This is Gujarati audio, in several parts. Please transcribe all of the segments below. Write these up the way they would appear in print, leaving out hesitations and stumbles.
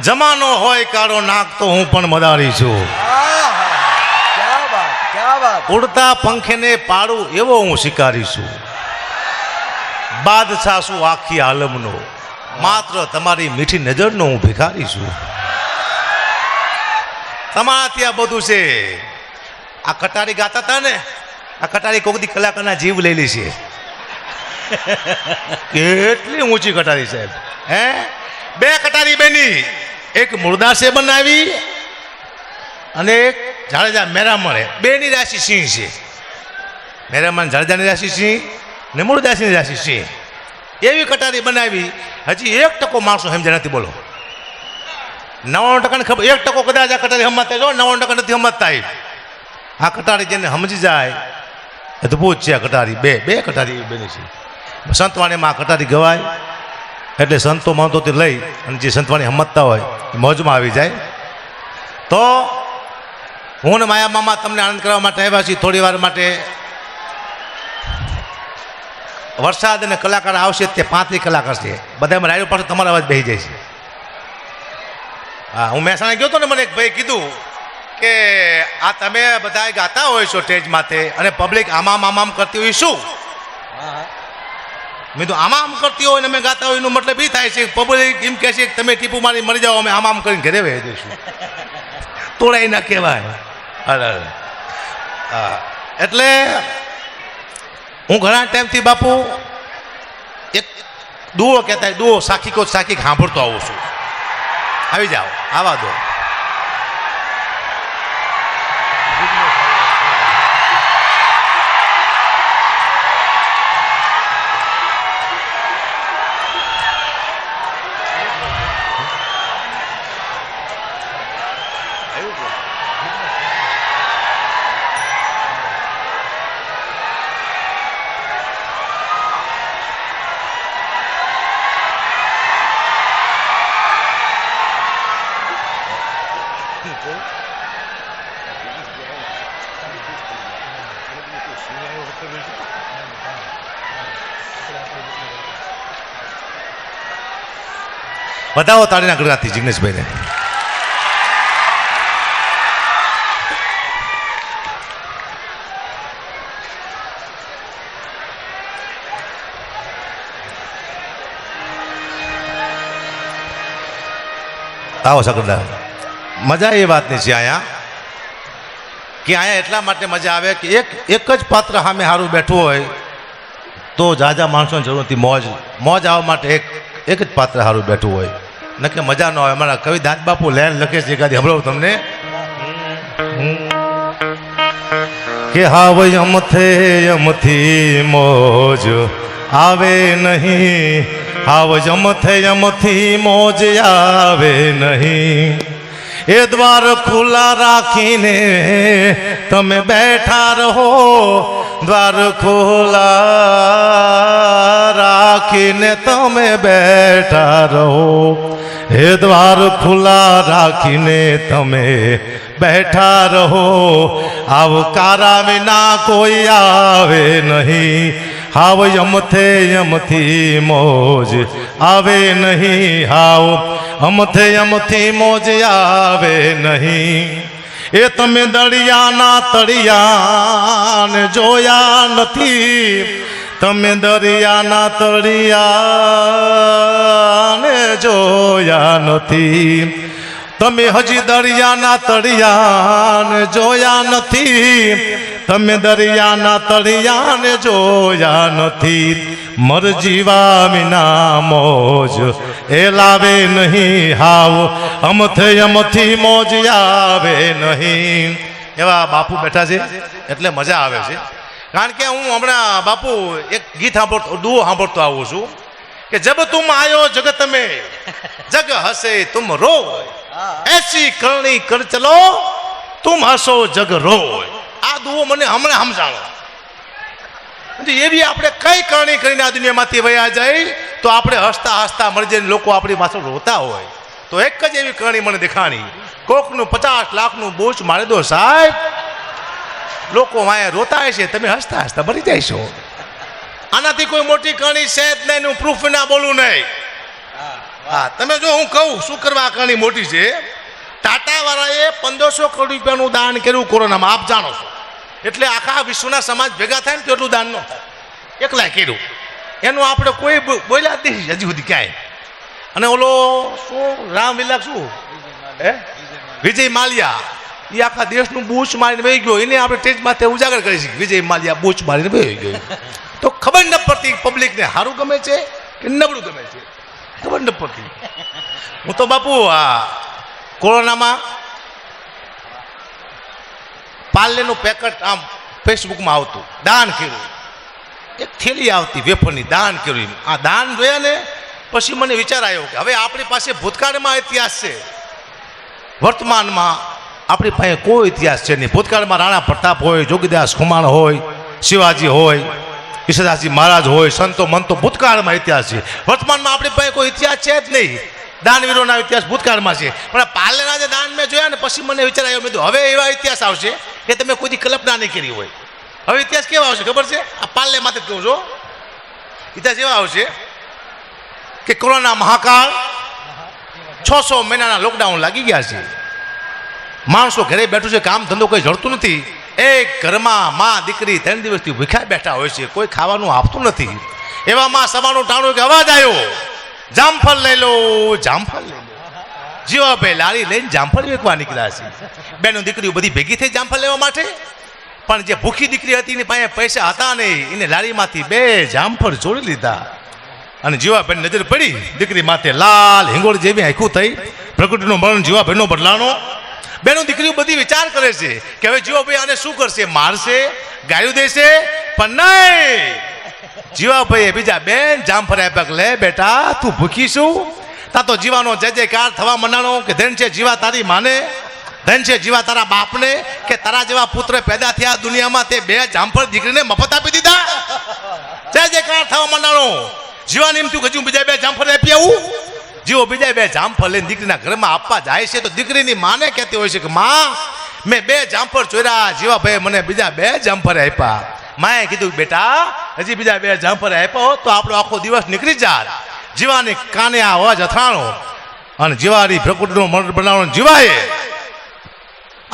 જમાનો હોય કાળો નાક તો હું પણ મદારી છું. ઉડતા પંખેને પાડું એવો હું શિકારી છું. બાદશાહ છું આખી આલમનો, માત્ર તમારી મીઠી નજરનો હું ભિખારી છું. તમારા ત્યાં બધું છે. આ કટારી ગાતા હતા ને, આ કટારી કોકદી કલાકારના જીવ લઈ લી છે. કેટલી ઊંચી કટારી સાહેબ. હે, બે કટારી બેની, એક મુરદાસે બનાવી અને એક જાડેજા મેરામણે. બેની રાશિ સિંહ છે. મેરામણ જાડેજાની રાશિ સિંહ ને મુરદાસની રાશિ સિંહ. એવી કટારી બનાવી. હજી 1% માણસો સમજ્યા નથી. બોલો 99% ને ખબર, 1% કદાચ આ કટારી સમજતા જો, 99% નથી સમજતા. આ કટારી જેને સમજી જાય અદભુત છે. આ કટારી બે કટારી બની છે. સંતવાણીમાં આ કટારી ગવાય એટલે સંતો માંતોથી લઈ અને જે સંતવાણી સમજતા હોય એ મોજમાં આવી જાય. તો હું ને માયા મામા તમને આનંદ કરવા માટે આવ્યા છીએ. થોડી વાર માટે વરસાદ અને કલાકાર આવશે. તે 35 કલાકાર છે. બધામાં રાયડો પાસે તમારા અવાજ બેસી જાય છે. હા, હું મહેસાણા ગયો હતો ને, મને એક ભાઈ કીધું કે આ તમે બધા ગાતા હોય છો સ્ટેજ માથે અને પબ્લિક આમામ કરતી હોય શું? મેં તો આમામ કરતી હોય ને અમે ગાતા હોય એનો મતલબ એ થાય છે પબ્લિક એમ કહે છે કે તમે ટીપુ મારી મરી જાઓ, અમે આમામ કરીને ઘરે વહી જઈશું. તોડાઈ ના કહેવાય. એટલે હું ઘણા ટાઈમથી બાપુ એક દુઓ કહેતા, દુઓ સાખી કો સાખી સાંભળતો આવું છું. આવી જાઓ, આવા દો. બતાવો તાળીના ગણગાથી જિગ્નેશભાઈને. આવો સગડા. મજા એ વાતની છે અહીંયા કે અહીંયા એટલા માટે મજા આવે કે એક જ પાત્ર સામે સારું બેઠું હોય તો જાજા માણસોની જરૂર નથી. મોજ આવવા માટે એક જ પાત્ર સારું બેઠું હોય, નકે મજા ન આવે. અમારા કવિ દાદ બાપુ લહેર લખે છે, એકાદી હમણાં તમને કે હાવ યમથી મોજ આવે નહીં, હાવ યમથી મોજ આવે નહીં. એ દ્વાર ખુલ્લા રાખીને તમે બેઠા રહો, દ્વાર ખુલ્લા રાખીને તમે બેઠા રહો. હે દ્વાર ખુલ્લા રાખીને તમે બેઠા રહો, આવકારા વિના કોઈ આવે નહીં. હાવ યમથી મોજ આવે નહીં, હાવ યમથી મોજ આવે નહીં. એ તમે દરિયાના તળિયાને જોયા નથી, તમે દરિયાના તળિયાને જોયા નથી. તમે હજી દરિયાના તળિયાને જોયા નથી, તમે દરિયાના તળિયાને જોયા નથી. મરજીવા વિના મોજ એ લાવે નહીં, હાવ યમથી મોજ આવે નહીં. એવા બાપુ બેઠા છે એટલે મજા આવે છે. કારણ કે હું હમણાં બાપુ એક ગીત સાંભળતો, દુઓ સાંભળતો આવું છું કે જબ તુમ આયો જગત में जग हसे तुम रो, ऐसी करनी कर चलो तुम हसो जग रो. આ દુઓ મને હમણાં સમજાણો. એવી આપણે કઈ કરણી કરીને આ દુનિયામાંથી વયા જાય તો આપણે હસતા હસતા મળી જાય, લોકો આપણી પાછળ રોતા હોય. તો એક જ એવી કરણી મને દેખાણી, કોકનું 50 લાખનું બોજ મારી દો સાહેબ, લોકો વાયા રોતા હશે, તમે હસતા હસતા મરી જાય છો. આનાથી કોઈ મોટી કરણી છે જ નહીં. હું પ્રૂફ ના બોલું નહીં. હા તમે જો હું કહું શું કરવા આકારણી મોટી છે. ટાટા વાળાએ 1500 કરોડ રૂપિયાનું દાન કર્યું કોરોનામાં, આપ જાણો છો. એટલે આખા વિશ્વના સમાજ ભેગા થાય ને તો એટલું દાન ન થાય, એકલા કર્યું. એનું આપણે કોઈ બોલ્યા જ નહીં હજી સુધી ક્યાંય. અને ઓલો શું રામવિલાસ શું વિજય માલ્યા, એ આખા દેશનું બૂચ મારીને વહી ગયો. એને આપણે સ્ટેજ માથે ઉજાગર કરી શકીએ, વિજય માલ્યા બૂચ મારીને વહી ગયો. તો ખબર ન પડતી પબ્લિકને સારું ગમે છે કે નબળું ગમે છે, ખબર ન પડતી. હું તો બાપુ આ કોરોનામાં પાર્લેનું પેકેટ આમ ફેસબુકમાં આવતું, દાન કર્યું. એક થેલી આવતી વેફરની, દાન કર્યું. આ દાન જોયા ને પછી મને વિચાર આવ્યો કે હવે આપણી પાસે ભૂતકાળમાં ઇતિહાસ છે, વર્તમાનમાં આપણી પાસે કોઈ ઇતિહાસ છે નહીં. ભૂતકાળમાં રાણા પ્રતાપ હોય, જોગીદાસ ખુમાણ હોય, શિવાજી હોય, ઈશ્વરદાસજી મહારાજ હોય, સંતો મંતો, ભૂતકાળમાં ઇતિહાસ છે. વર્તમાનમાં આપણી પાસે કોઈ ઇતિહાસ છે જ નહીં. દાનવીરોના ઇતિહાસ ભૂતકાળમાં છે, પણ પાર્લેના જે દાન મેં જોયા ને પછી મને વિચાર આવ્યો, મેં તો હવે એવા ઇતિહાસ આવશે કે તમે કોઈ કલ્પના નહીં કરી હોય. હવે ઇતિહાસ કેવા આવશે ખબર છે? આ પાર્લે માટે કહું છો, ઇતિહાસ એવા આવશે કે કોરોના મહાકાળ, 600 મહિનાના લોકડાઉન લાગી ગયા છે. માણસો ઘરે બેઠું છે, કામ ધંધો કોઈ જડતું નથી. એક ઘરમાં માં દીકરી 3 દિવસથી ભૂખ્યા બેઠા હોય છે, કોઈ ખાવાનું આપતું નથી. એવામાં સવારનું ટાણું કે અવાજ આવ્યો, જામફળ લઈ લો, જામફળ લઈ લો. જીવાભાઈ લારી લઈને જામફળ વેચવા નીકળ્યા છે. બેનો દીકરીઓ બધી ભેગી થઈ જામફળ લેવા માટે. પણ જે ભૂખી દીકરી હતી એની પાસે પૈસા હતા નહીં, એને લારીમાંથી 2 જામફળ ચોરી લીધા. અને જીવાભાઈ નજર પડી દીકરી માથે, લાલ હિંગોળ જેવી આંખું થઈ. પ્રકૃતિનું મરણ જીવાભાઈનો બદલાનો. બેનો દીકરીઓ બધી વિચાર કરે છે કે હવે જીવાભાઈ આને શું કરશે, મારશે, ગાયું દેશે. પણ નહીં, જીવાભાઈએ બીજા 2 જામફળ આપ્યા. લે બેટા, તું ભૂખી શું? તા તો જીવાનો જય જયકાર થવા મંડાણો કે ધન છે જીવા તારી માને, ધન છે જીવા તારા બાપને, કે તારા જેવા પુત્ર પેદા થયા દુનિયામાં, તે 2 જામફળ દીકરીને મફત આપી દીધા. જય જયકાર થવા મંડાણો. જીવાની એમ થયું કે બીજા 2 જામફળ આપી આવું. જીવો બીજા 2 જામફળ લઈને દીકરીના ઘરમાં આપવા જાય છે તો દીકરીની માને કહેતી હોય છે કે માં, મેં 2 જામફળ ચોર્યા, જીવાભાઈ મને બીજા 2 જામફળ આપ્યા. માએ કીધું બેટા, હજી બીજા 2 જામફળ આપ્યા હોત તો આપણો આખો દિવસ નીકળી જાત. જીવાની કાને આ અવાજ અથાણો અને જીવાની પ્રકૃતિનો મરણ બનાવવાનો. જીવાએ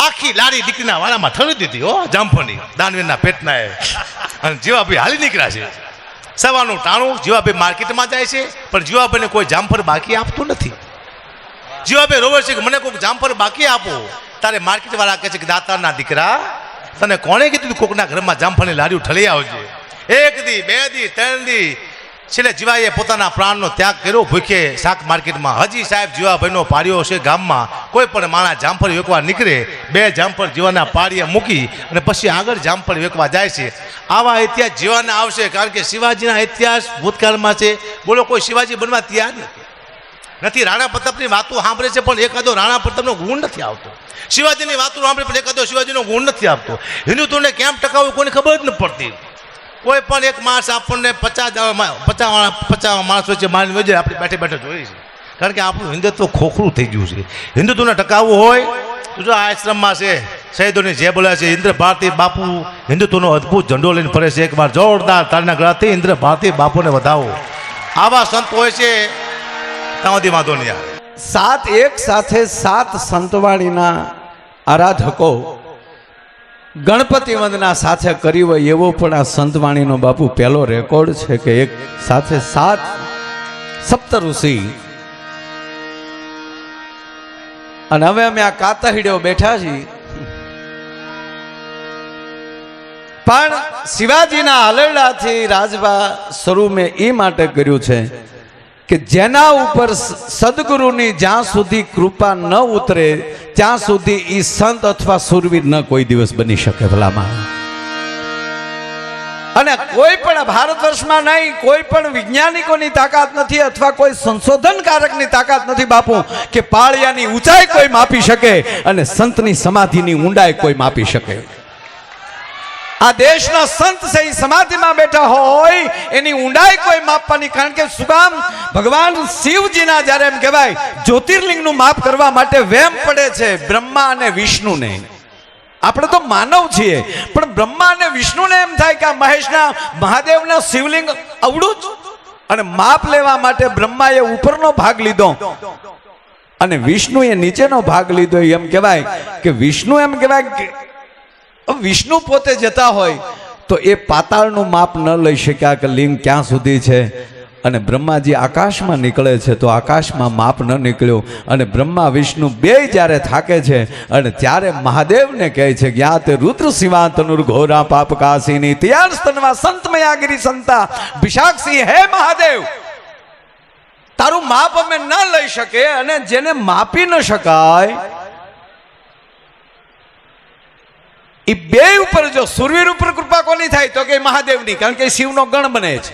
આખી લારી દીકરીના વાળામાં ઠરી દીધી હો, જામફળની, દાનવીરના પેટના. અને જીવાભાઈ હાલી નીકળ્યા છે. સવારનું ટાણું જીવાભાઈ માર્કેટમાં જાય છે, પણ જીવાભાઈને કોઈ જામફળ બાકી આપતું નથી. જીવાભાઈ રોવે છે કે મને કોઈક જામફળ બાકી આપો. તારે માર્કેટ વાળા કહે છે કે દાતારના દીકરા, તને કોણે કીધું કોકના ઘરમાં જામફળની લારીઓ ઠળી આવજે? 1 દી 2 દી 3 દી છેલ્લે જીવાએ પોતાના પ્રાણનો ત્યાગ કર્યો ભૂખે શાક માર્કેટમાં. હજી સાહેબ જીવાભાઈનો પાડ્યો છે ગામમાં. કોઈ પણ માણસ જામફળ વેકવા નીકળે, 2 જામફળ જીવાના પાડીએ મૂકી અને પછી આગળ જામફળ વેકવા જાય છે. આવા ઇતિહાસ જીવાના આવશે, કારણ કે શિવાજીના ઇતિહાસ ભૂતકાળમાં છે. બોલો, કોઈ શિવાજી બનવા તૈયાર નથી. રાણા પ્રતાપની વાતો સાંભળે છે પણ એકાદો રાણા પ્રતાપનો ગુણ નથી આવતો. શિવાજીની વાતો સાંભળે પણ એકાદો શિવાજીનો ગુણ નથી આવતો. હિન્દુત્વને કેમ ટકાવવું કોઈને ખબર જ નથી પડતી. કોઈ પણ એક માણસ આપણને 50 માણસ વચ્ચે મારી વજે આપણે બેઠે બેઠે જોઈએ છે, કારણ કે આપણું હિન્દુત્વ ખોખરું થઈ ગયું છે. હિન્દુત્વને ટકાવવું હોય તો જો આ આશ્રમમાં છે શહીદોની જે બોલ્યા છે, ઇન્દ્ર ભારતી બાપુ હિન્દુત્વનો અદ્ભુત ઝંડો લઈને ફરે છે. એકવાર જોરદાર તાળીના ગળાથી ઇન્દ્ર ભારતી બાપુને વધાવો. આવા સંત હોય છે ત્યાં સુધી વાંધો નહીં આવે. 7 એક સાથે 7 સંતવાણીના આરાધકો ગણપતિ વંદના સાથે કરી હોય એવો પણ આ સંતવાણીનો બાપુ પહેલો રેકોર્ડ છે કે એક સાથે 7 સપ્તઋષિ. અને હવે અમે આ કાતહીડ્યો બેઠા છીએ, પણ શિવાજીના આલરડાથી રાજભા શરૂ મેં એ માટે કર્યું છે કે જેના ઉપર સદગુરુની જ્યાં સુધી કૃપા ન ઉતરે ત્યાં સુધી એ સંત અથવા સુરવીર ન કોઈ દિવસ બની શકે ભલામાં. અને કોઈ પણ ભારત વર્ષમાં નહીં, કોઈ પણ વૈજ્ઞાનિકોની તાકાત નથી અથવા કોઈ સંશોધનકારકની તાકાત નથી બાપુ કે પાળિયાની ઊંચાઈ કોઈ માપી શકે અને સંતની સમાધિની ઊંડાઈ કોઈ માપી શકે. આ દેશના સંત છે એ સમાધિમાં બેઠા હોય એની ઊંડાઈ કોઈ માપવાની, કારણ કે સુગામ ભગવાન શિવજીના જ્યારે એમ કહેવાય જ્યોતિર્લિંગનું માપ કરવા માટે વેમ પડે છે બ્રહ્મા અને વિષ્ણુને. આપણે તો માનવ છીએ પણ બ્રહ્મા અને વિષ્ણુને એમ થાય કે આ મહેશના મહાદેવના શિવલિંગ અવડું જ અને માપ લેવા માટે બ્રહ્માએ ઉપરનો ભાગ લીધો અને વિષ્ણુએ નીચેનો ભાગ લીધો. એમ કહેવાય કે વિષ્ણુ એમ કહેવાય કે વિષ્ણુ પોતે જતા હોય તો એ પાતાળનું માપ ન લઈ શક્યા કે લિંગ ક્યાં સુધી છે, અને બ્રહ્માજી આકાશમાં નીકળે છે તો આકાશમાં માપ ન નીકળ્યું. અને બ્રહ્મા વિષ્ણુ બે જ્યારે થાકે છે અને ત્યારે મહાદેવને કહે છે જ્ઞાત રુદ્ર શિવાંતનુર ઘોરા પાપ કાશીની ત્યાર સ્તનવા સંતમયાગીરી સંતા વિશાક્ષી હે મહાદેવ, તારું માપ અમે ન લઈ શકે. અને જેને માપી ન શકાય એ બે ઉપર જો સુરવીર ઉપર કૃપા કોની થાય તો કે મહાદેવની, કારણ કે શિવનો ગણ બને છે.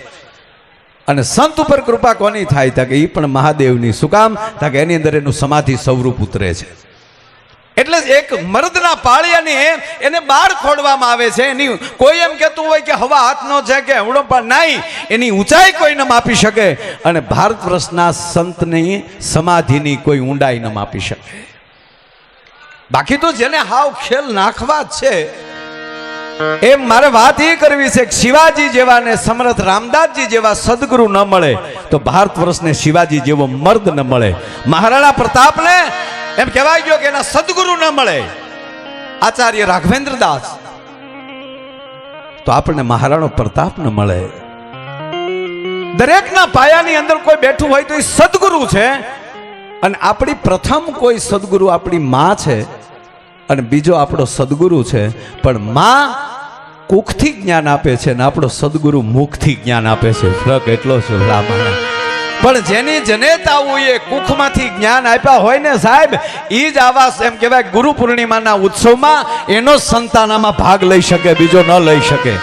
અને સંત ઉપર કૃપા કોની થાય તો કે એ પણ મહાદેવની. શું કામ? તો કે એની અંદર એનું સમાધિ સ્વરૂપ ઉતરે છે. એટલે જ એક મર્દના પાળિયાને એને બહાર ખોડવામાં આવે છે. એની કોઈ એમ કહેતું હોય કે હવા હાથનો છે કે હવડો પણ નહીં, એની ઊંચાઈ કોઈ ન માપી શકે. અને ભારત વર્ષના સંતની સમાધિની કોઈ ઊંડાઈ ન માપી શકે. બાકી તો જેને હાવ ખેલ નાખવા જ છે એમ મારે વાત એ કરવી છે કે શિવાજી જેવા ને સમર્થ રામદાસજી જેવા સદગુરુ ન મળે તો ભારત વર્ષને શિવાજી જેવો મર્દ ન મળે. મહારાણા પ્રતાપને એમ કહેવાય ગયો કે એના સદગુરુ ન મળે, આચાર્ય રાઘવેન્દ્ર દાસ, તો આપણને મહારાણો પ્રતાપ ન મળે. દરેકના પાયાની અંદર કોઈ બેઠું હોય તો એ સદગુરુ છે. અને આપણી પ્રથમ કોઈ સદગુરુ આપણી માં છે અને બીજો આપણો સદગુરુ છે. પણ માં કુખથી જ્ઞાન આપે છે અને આપણો સદગુરુ મુખથી જ્ઞાન આપે છે. ફરક એટલો છે રામાના. પણ જેની જનેતાઓએ કુખમાંથી જ્ઞાન આપ્યા હોય ને સાહેબ, એ જ આવા એમ કહેવાય ગુરુ પૂર્ણિમાના ઉત્સવમાં એનો જ સંતાનામાં ભાગ લઈ શકે, બીજો ન લઈ શકે.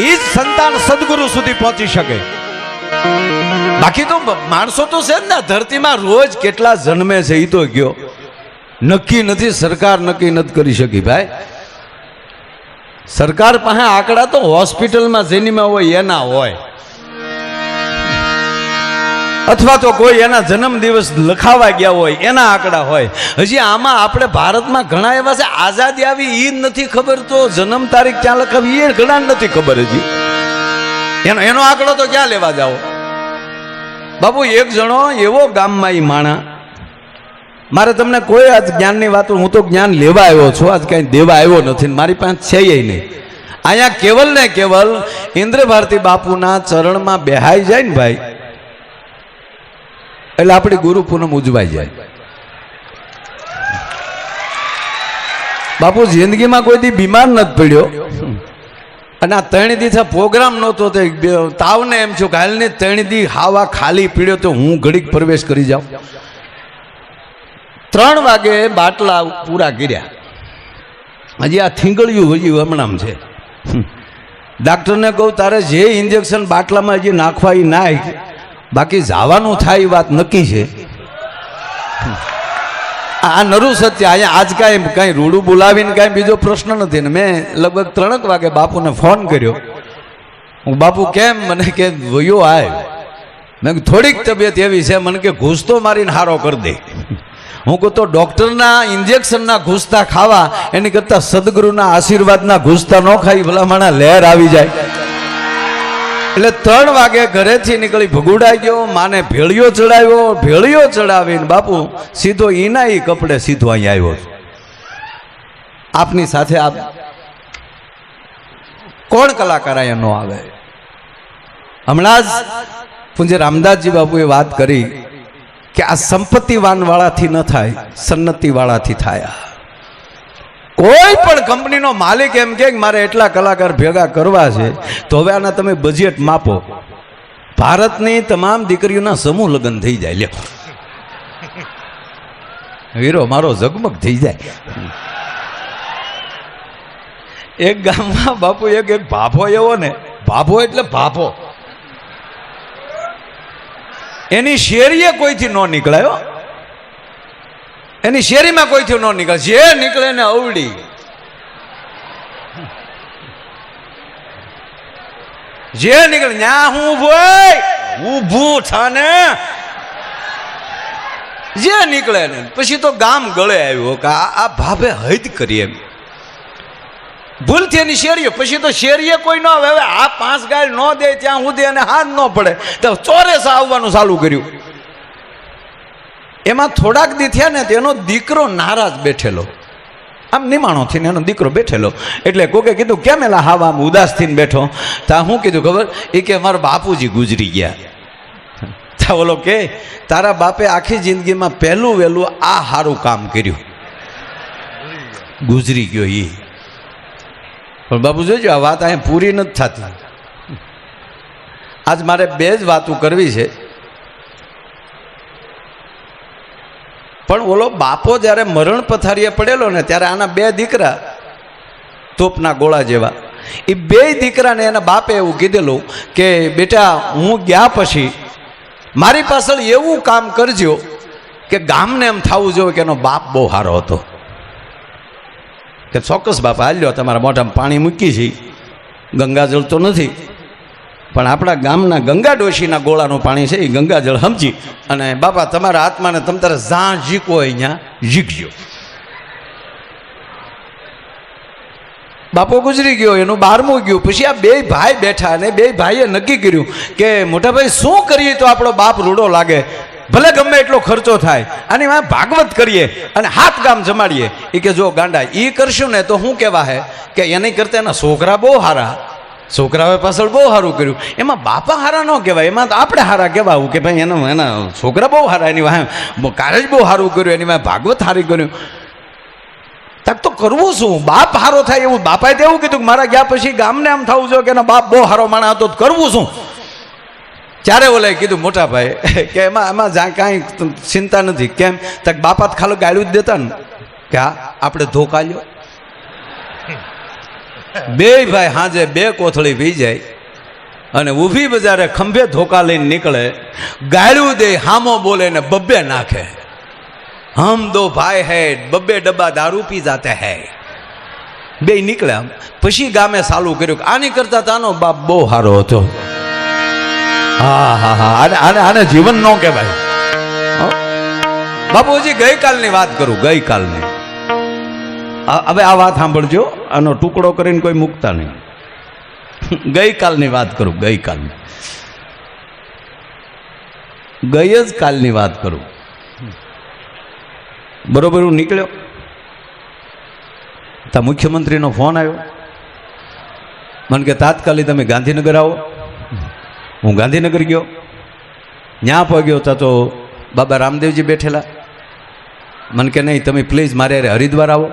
એ જ સંતાન સદગુરુ સુધી પહોંચી શકે. બાકી તો માણસો તો છે ને ધરતીમાં રોજ કેટલા જન્મે છે એ તો ગયો નક્કી નથી. સરકાર નક્કી નથી કરી શકી ભાઈ. સરકાર પાસે આંકડા તો હોસ્પિટલમાં જેનીમાં હોય એના હોય, અથવા તો કોઈ એના જન્મ દિવસ લખાવા ગયા હોય એના આંકડા હોય. હજી આમાં આપણે ભારતમાં ઘણા એવા છે આઝાદી આવી એ નથી ખબર, તો જન્મ તારીખ ક્યાં લખાવી એ ઘણા નથી ખબર. હજી એનો આંકડો તો ક્યાં લેવા જાઓ બાપુ. એક જણો એવો ગામમાં એ માણા, મારે તમને કોઈ આજ જ્ઞાનની વાતો, હું તો જ્ઞાન લેવા આવ્યો છું, આજ કઈ દેવા આવ્યો નથી, મારી પાસે છે નહીં. અહીંયા કેવલ ને કેવલ ઇન્દ્ર ભારતી બાપુના ચરણમાં બેહાઈ જાય ને ભાઈ, એટલે આપણી ગુરુ પૂનમ ઉજવાઈ જાય. બાપુ જિંદગીમાં કોઈ દી બીમાર નથી પડ્યો. અને આ 3 દિવસ પ્રોગ્રામ નહોતો તો તાવને એમ છું કે હાલને 3 દી હાવા ખાલી પીડ્યો તો હું ઘડીક પ્રવેશ કરી જાઉં. 3 વાગે બાટલા પૂરા કર્યા, હજી આ થીંગળ્યું હજી હમણાં છે. ડાક્ટરને કહું તારે જે ઇન્જેક્શન બાટલામાં હજી નાખવા એ નાખ, બાકી જવાનું થાય એ વાત નક્કી છે. આ નરું સત્ય. અહીંયા આજ કાંઈ રૂડું બોલાવીને કાંઈ બીજો પ્રશ્ન નથી ને. મેં લગભગ 3 વાગે બાપુને ફોન કર્યો. હું બાપુ કેમ? મને કે વયો આય. મેં થોડીક તબિયત એવી છે, મને કે ઘૂસ તો મારીને હારો કરી દે. હું કહું તો ડૉક્ટરના ઇન્જેક્શનના ઘૂસતા ખાવા એની કરતાં સદગુરુના આશીર્વાદના ઘૂસતા ન ખાઈ ભલા માણા લહેર આવી જાય. એટલે 3 વાગે ઘરેથી નીકળી ભગુડાઈ ગયો, માને ભેળિયો ચડાવ્યો, ભેળિયો ચડાવીને બાપુ સીધો ઈના ઈ કપડે સીધો અહીં આવ્યો. આપની સાથે આપ કોણ કલાકાર અહીંયા ન આવે? હમણાં જ પૂજ્ય રામદાસજી બાપુએ વાત કરી કે આ સંપત્તિવાન વાળાથી ન થાય, સન્નતિ વાળાથી થાય. કોઈ પણ કંપનીનો માલિક એમ કે મારે એટલા કલાકાર ભેગા કરવા છે તો હવે આના તમે બજેટ માપો. ભારતની તમામ દીકરીઓના સમૂહ લગ્ન થઈ જાય. લ્યો વીરો મારો ઝગમગ થઈ જાય. એક ગામમાં બાપુ એક ભાભો એવો ને, ભાભો એટલે ભાભો, એની શેરીએ કોઈથી ન નીકળાયો, એની શેરીમાં કોઈથી ન નીકળે, જે નીકળે ને અવડી. જે નીકળે ન્યા હું ઊભું થાને, જે નીકળે ને પછી તો ગામ ગળે આવ્યો કે આ ભાભે હદ કરી એમ. ભૂલથી એની શેરીએ, પછી તો શેરીએ કોઈ ન આવે. હવે આ 5 ગાય ન દે ત્યાં સુધી અને હાથ ન પડે તો ચોરેસ આવવાનું ચાલુ કર્યું. એમાં થોડાક દી થયા ને તેનો દીકરો નારાજ બેઠેલો, આમ નિમાણો થઈને એનો દીકરો બેઠેલો. એટલે કોકે કીધું કેમ એલા હાવ આમ ઉદાસ થઈને બેઠો? તા હું કીધું ખબર? એ કે મારા બાપુજી ગુજરી ગયા. તા બોલો કે તારા બાપે આખી જિંદગીમાં પહેલું વહેલું આ સારું કામ કર્યું, ગુજરી ગયો એ. પણ બાપુ જોજો આ વાત અહીંયા પૂરી નથી થતી. આજ મારે 2 જ વાતો કરવી છે. પણ ઓલો બાપો જ્યારે મરણ પથારીએ પડેલો ને ત્યારે આના 2 દીકરા તોપના ગોળા જેવા, એ 2 દીકરાને એના બાપે એવું કીધેલું કે બેટા હું ગયા પછી મારી પાછળ એવું કામ કરજો કે ગામને એમ થવું જોઈએ કે એનો બાપ બહુ સારો હતો. કે ચોક્કસ બાપા હાલ્યો, તમારા મોઢામાં પાણી મૂકી છે, ગંગાજળ તો નથી પણ આપણા ગામના ગંગા ડોશીના ગોળાનું પાણી છે એ ગંગાજળ સમજી અને બાપા તમારા આત્માને તમ તારે જ્યાં જીકો હોય અહીંયા જીકજો. બાપો ગુજરી ગયો, એનું 12મું ગયું. પછી આ 2 ભાઈ બેઠા અને 2 ભાઈએ નક્કી કર્યું કે મોટા ભાઈ શું કરીએ તો આપણો બાપ રૂડો લાગે, ભલે ગમે એટલો ખર્ચો થાય, અને એમાં ભાગવત કરીએ અને 7 ગામ જમાડીએ. એ કે જો ગાંડા એ કરશું ને તો શું કહેવા હે કે એની કરતા એના છોકરા બહુ સારા, છોકરાઓએ પાછળ બહુ સારું કર્યું, એમાં બાપા હારા ન કહેવાય, એમાં તો આપણે હારા કહેવાવું કે ભાઈ એના છોકરા બહુ સારા, એની વાહે કાર્ય જ બહુ સારું કર્યું, એની વાહે ભાગવત સારી કર્યું. તક તો કરવું શું? બાપ હારો થાય એવું બાપાએ તો એવું કીધું કે મારા ગયા પછી ગામને એમ થવું જોઈએ કે એનો બાપ બહુ સારો માણસ હતો, કરવું શું? ત્યારે ઓલે કીધું મોટા ભાઈ કે એમાં જ્યાં કાંઈ ચિંતા નથી. કેમ? તક બાપા ખાલી ગાળ્યું જ દેતા ને કે હા આપણે ધોકા લ્યો. 2 ભાઈ હાજે 2 કોથળી પી જાય અને ઊભી બજારે ખંભે ધોકા લઈને નીકળે, ગાળ્યું દે, હામો બોલે ને બબ્બે નાખે. હમ 2 ભાઈ હૈ, 2 ડબ્બા દારૂ પી જાતે હૈ. 2 નીકળ્યા. પછી ગામે ચાલુ કર્યું કે આની કરતા તાનો બાપ બહુ સારો હતો. હા હા હા, આને જીવન ન કહેવાય. બાપુજી ગઈકાલની વાત કરું, ગઈકાલની. હવે આ વાત સાંભળજો, આનો ટુકડો કરીને કોઈ મૂકતા નહીં. ગઈકાલની વાત કરું, ગઈકાલની, ગઈ જ કાલની વાત કરું. બરોબર હું નીકળ્યો તો મુખ્યમંત્રીનો ફોન આવ્યો. મને કે તાત્કાલિક તમે ગાંધીનગર આવો. હું ગાંધીનગર ગયો. ત્યાં પહોંચ્યો તો બાબા રામદેવજી બેઠેલા. મને કે નહીં તમે પ્લીઝ મારે હરિદ્વાર આવો.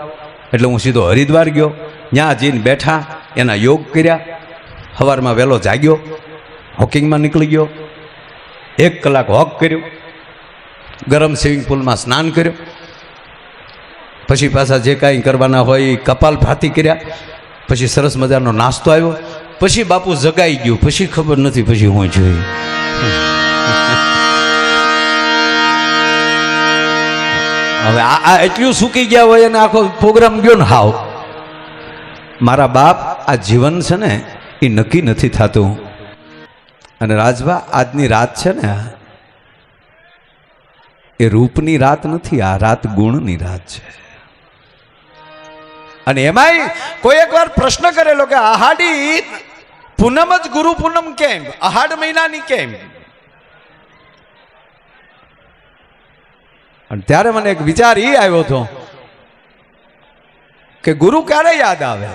એટલે હું સીધો હરિદ્વાર ગયો. ત્યાં જઈને બેઠા, એના યોગ કર્યા. સવારમાં વહેલો જાગ્યો, વોકિંગમાં નીકળી ગયો. 1 કલાક વોક કર્યું. ગરમ સ્વિમિંગ પુલમાં સ્નાન કર્યું. પછી પાછા જે કાંઈ કરવાના હોય એ કપાલ ભાતી કર્યા. પછી સરસ મજાનો નાસ્તો આવ્યો. પછી બાપુ જગાઈ ગયું. પછી ખબર નથી પછી હું જોઈ. હવે આ એટલું સૂકી ગયા હોય અને આખો પ્રોગ્રામ ગયો ને હાવ. મારા બાપ આ જીવન છે ને એ નક્કી નથી થતું. અને રાજભા આજની રાત છે ને એ રૂપની રાત નથી, આ રાત ગુણની રાત છે. અને એમાંય કોઈ એકવાર પ્રશ્ન કરેલો કે આહાડી પૂનમ જ ગુરુ પૂનમ કેમ, આહાડ મહિનાની કેમ? અને ત્યારે મને એક વિચાર એ આવ્યો હતો કે ગુરુ ક્યારે યાદ આવે?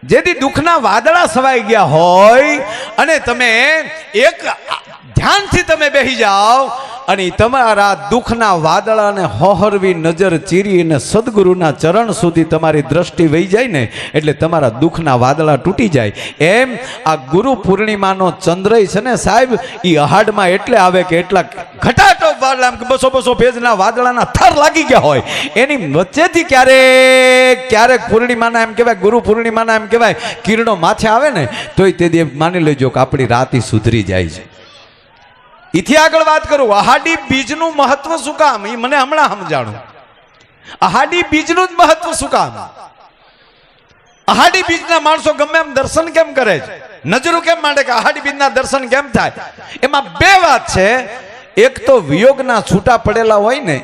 જેથી દુઃખના વાદળા છવાઈ ગયા હોય અને તમે એક ધ્યાનથી તમે બેસી જાઓ અને તમારા દુઃખના વાદળાને હોહરવી નજર ચીરીને સદગુરુના ચરણ સુધી તમારી દ્રષ્ટિ વહી જાય ને એટલે તમારા દુઃખના વાદળા તૂટી જાય. એમ આ ગુરુ પૂર્ણિમાનો ચંદ્ર છે ને સાહેબ, એ અહાડમાં એટલે આવે કે એટલા ઘટાટો વાદળા 200 પેજના વાદળાના થર લાગી ગયા હોય એની વચ્ચેથી ક્યારેક પૂર્ણિમાના એમ કહેવાય, ગુરુ પૂર્ણિમાના એમ કહેવાય કિરણો માથે આવે ને તોય તે દી માની લેજો કે આપણી રાત સુધરી જાય છે. એથી આગળ વાત કરું, આહાડી બીજનું મહત્વ શું કામ એ મને હમણાં સમજાણું. આહાડી બીજનું જ મહત્વ શું કામ? આહાડી બીજના માણસો ગમે એમ દર્શન કેમ કરે છે, નજરો કેમ માંડે કે આહાડી બીજના દર્શન કેમ થાય? એમાં 2 વાત છે. એક તો વિયોગના છૂટા પડેલા હોય ને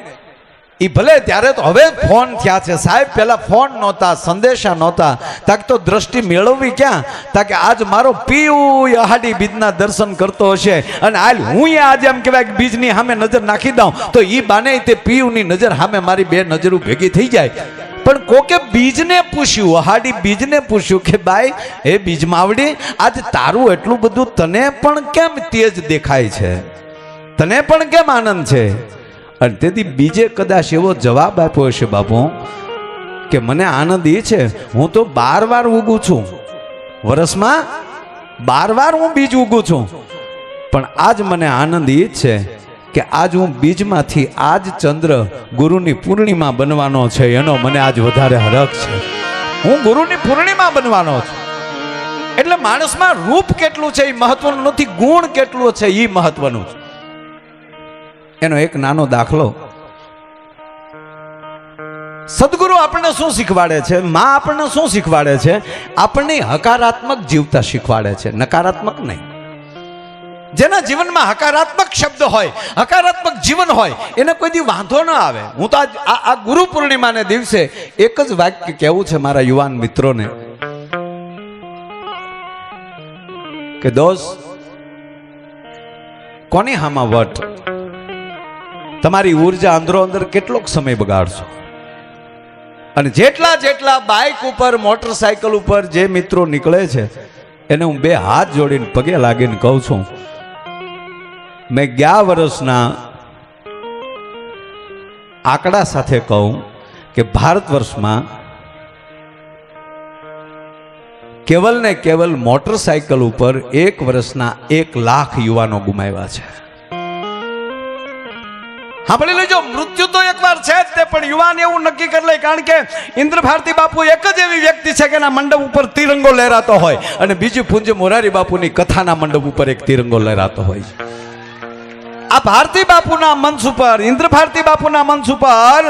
એ ભલે ત્યારે તો હવે ફોન થયા છે સાહેબ, પહેલા ફોન નહોતા, સંદેશા નહોતા, તાક તો દ્રષ્ટિ મેળવવી ક્યાં, તાકે આજ મારો પીયું અહાડી બીજના દર્શન કરતો હશે અને હાલ હું આજે એમ કહેવાય કે બીજની સામે નજર નાખી દઉં તો એ બાને તે પીયુંની નજર સામે મારી બે નજરો ભેગી થઈ જાય. પણ કોકે બીજને પૂછ્યું, અહાડી બીજને પૂછ્યું કે ભાઈ એ બીજ માવડી, આજ તારું એટલું બધું તને પણ કેમ તેજ દેખાય છે, તને પણ કેમ આનંદ છે? અને તેથી બીજે કદાચ એવો જવાબ આપ્યો હશે બાપુ કે મને આનંદ એ છે, હું તો 12 વાર ઉગું છું, વર્ષમાં 12 વાર હું બીજ ઉગું છું, પણ આજ મને આનંદ એ જ છે કે આજ હું બીજમાંથી આજ ચંદ્ર ગુરુની પૂર્ણિમા બનવાનો છે, એનો મને આજ વધારે હરખ છે. હું ગુરુની પૂર્ણિમા બનવાનો છું. એટલે માણસમાં રૂપ કેટલું છે એ મહત્વનું નથી, ગુણ કેટલું છે એ મહત્વનું છે. એનો એક નાનો દાખલો, સદગુરુ આપણને શું શીખવાડે છે, માં આપણને શું શીખવાડે છે? આપણને હકારાત્મક જીવતા શીખવાડે છે, નકારાત્મક નહીં. જેના જીવનમાં હકારાત્મક શબ્દ હોય, હકારાત્મક જીવન હોય, એને કોઈ દી વાંધો ન આવે. હું તો આ ગુરુ પૂર્ણિમાને દિવસે એક જ વાક્ય કહેવું છે મારા યુવાન મિત્રોને કે દોસ્ત, કોની હામાં વટ, તમારી ઉર્જા અંદરો અંદર કેટલોક સમય બગાડશો. અને જેટલા જેટલા બાઇક ઉપર, મોટરસાયકલ ઉપર જે મિત્રો નીકળે છે એને હું 2 હાથ જોડીને પગે લાગીને કહું છું, મેં 11 વર્ષના આંકડા સાથે કહું કે ભારત વર્ષમાં કેવલ ને કેવલ મોટરસાયકલ ઉપર 1 વર્ષના 1 લાખ યુવાનો ગુમાવ્યા છે. સાંભળી લેજો, મૃત્યુ તો એકવાર છે જ તે, પણ યુવાન એવું નક્કી કરી લે, કારણ કે ઇન્દ્ર ભારતી બાપુ એક જ એવી વ્યક્તિ છે કે એના મંડપ ઉપર તિરંગો લહેરાતો હોય અને બીજી પૂજ્ય મોરારી બાપુની કથાના મંડપ ઉપર એક તિરંગો લહેરાતો હોય. આ ભારતી બાપુના મંચ ઉપર, ઇન્દ્ર ભારતી બાપુના મંચ ઉપર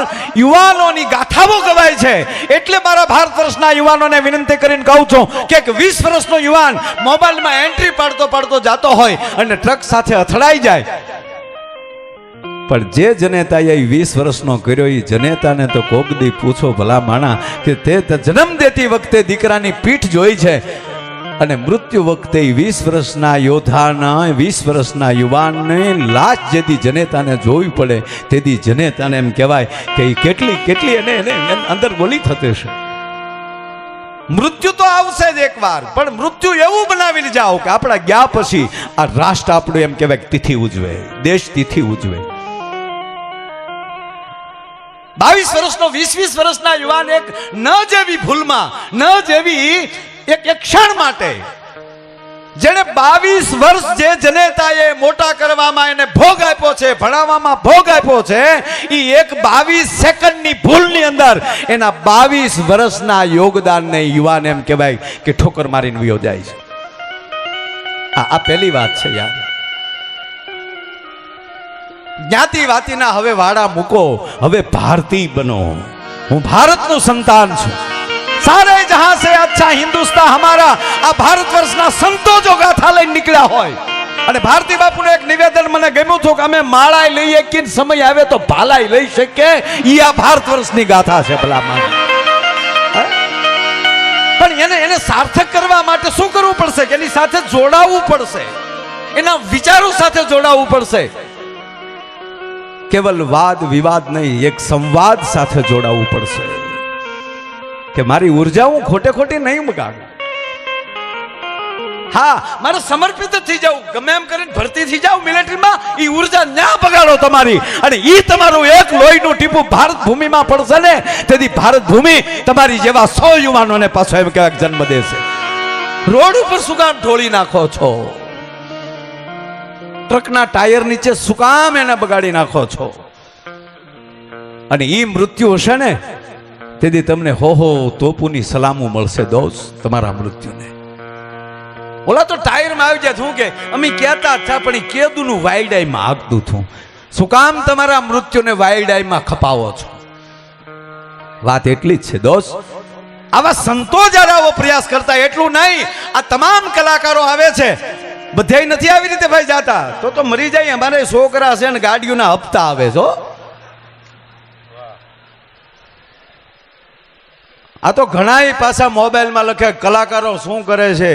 યુવાનોની ગાથાઓ ગવાય છે. એટલે મારા ભારત વર્ષના યુવાનોને વિનંતી કરીને કહું છું કે એક 20 વર્ષનો યુવાન મોબાઈલમાં એન્ટ્રી પાડતો પાડતો જાતો હોય અને ટ્રક સાથે અથડાઈ જાય, પણ જે જનેતાએ 20 વર્ષનો કર્યો એ જનેતાને તો કોક દી પૂછો ભલા માણા કે તે જન્મ દેતી વખતે દીકરાની પીઠ જોઈ છે અને મૃત્યુ વખતે 20 વર્ષના યોદ્ધાના, 20 વર્ષના યુવાનને લાશ જેથી જનેતાને જોવી પડે તેથી જનેતાને એમ કહેવાય કે કેટલી એને અંદર બોલી થતી છે. મૃત્યુ તો આવશે જ એકવાર, પણ મૃત્યુ એવું બનાવી જાઓ કે આપણા ગયા પછી આ રાષ્ટ્ર આપણું એમ કહેવાય તિથિ ઉજવે, દેશ તિથિ ઉજવે. 22 વર્ષનો 20 વર્ષના યુવાન એક ન જેવી ભૂલમાં, ન જેવી એક ક્ષણ માટે જેને 22 વર્ષ જે જનેતાએ મોટા કરવામાં એને ભોગ આપ્યો છે, ભણાવવામાં ભોગ આપ્યો છે, એ એક 22 સેકન્ડની ભૂલની અંદર એના 22 વર્ષના યોગદાનને યુવાન એમ કહેવાય કે ઠોકર મારીને વયો જાય છે. આ પહેલી વાત છે યાર. જ્ઞાતિ વાતીના હવે વાડા મૂકો, હવે ભારતીય બનો. હું ભારતનું સંતાન છું. सारे जहां से अच्छा हिंदुस्तान हमारा. आ भारत वर्षना संतो जो गाथा लઈને નીકળ્યા હોય અને ભારતી બાપુનું એક નિવેદન મને ગમ્યું હતું કે અમે માળાય લઈએ કે સમય આવે તો ભાલાય લઈ શકે. ઈ આ ભારત વર્ષની ગાથા છે ભલા માન. પણ એને સાર્થક કરવા માટે શું કરવું પડશે કે એની સાથે જોડાવવું પડશે, એના વિચારો સાથે જોડાવવું પડશે. કેવલ વાદ વિવાદ નહીં, એક સંવાદ સાથે જોડાવવું પડશે કે મારી ઉર્જા હું ખોટે ખોટી નહીં બગાડું. હા, મારે સમર્પિત થઈ જાવ, ગમે એમ કરીને ભરતી થઈ જાવ મિલિટરીમાં, એ ઉર્જા ના બગાડો તમારી. અને એ તમારું એક લોહીનું ટીપું ભારત ભૂમિમાં પડશે ને, તેથી ભારત ભૂમિ તમારી જેવા 100 યુવાનોને પાછો એમ કહેવાય જન્મ દેશે. રોડ ઉપર શું કામ ઢોળી નાખો છો? ટ્રકના ટાયર નીચે શું કામ એને બગાડી નાખો છો? અને એ મૃત્યુ હશે ને તેથી તમને હો તોપુની સલામો મળશે દોસ્ત તમારા મૃત્યુને. ઓલા તો ટાયરમાં આવી જાય, શું કે અમે કહેતા હતા પણ કેદુનું વાયડાઈમાં આગતું હતું. શું કામ તમારા મૃત્યુને વાયડાઈમાં ખપાવો છો? વાત એટલી જ છે દોસ્ત. આવા સંતો જયારે આવો પ્રયાસ કરતા, એટલું નહીં, આ તમામ કલાકારો આવે છે બધાય નથી આવી રીતે ભાઈ જાતા, તો મરી જાય. અમારે છોકરા છે ને ગાડીઓના હપ્તા આવે છો. આ તો ઘણાય પાછા મોબાઈલમાં લખે કલાકારો શું કરે છે,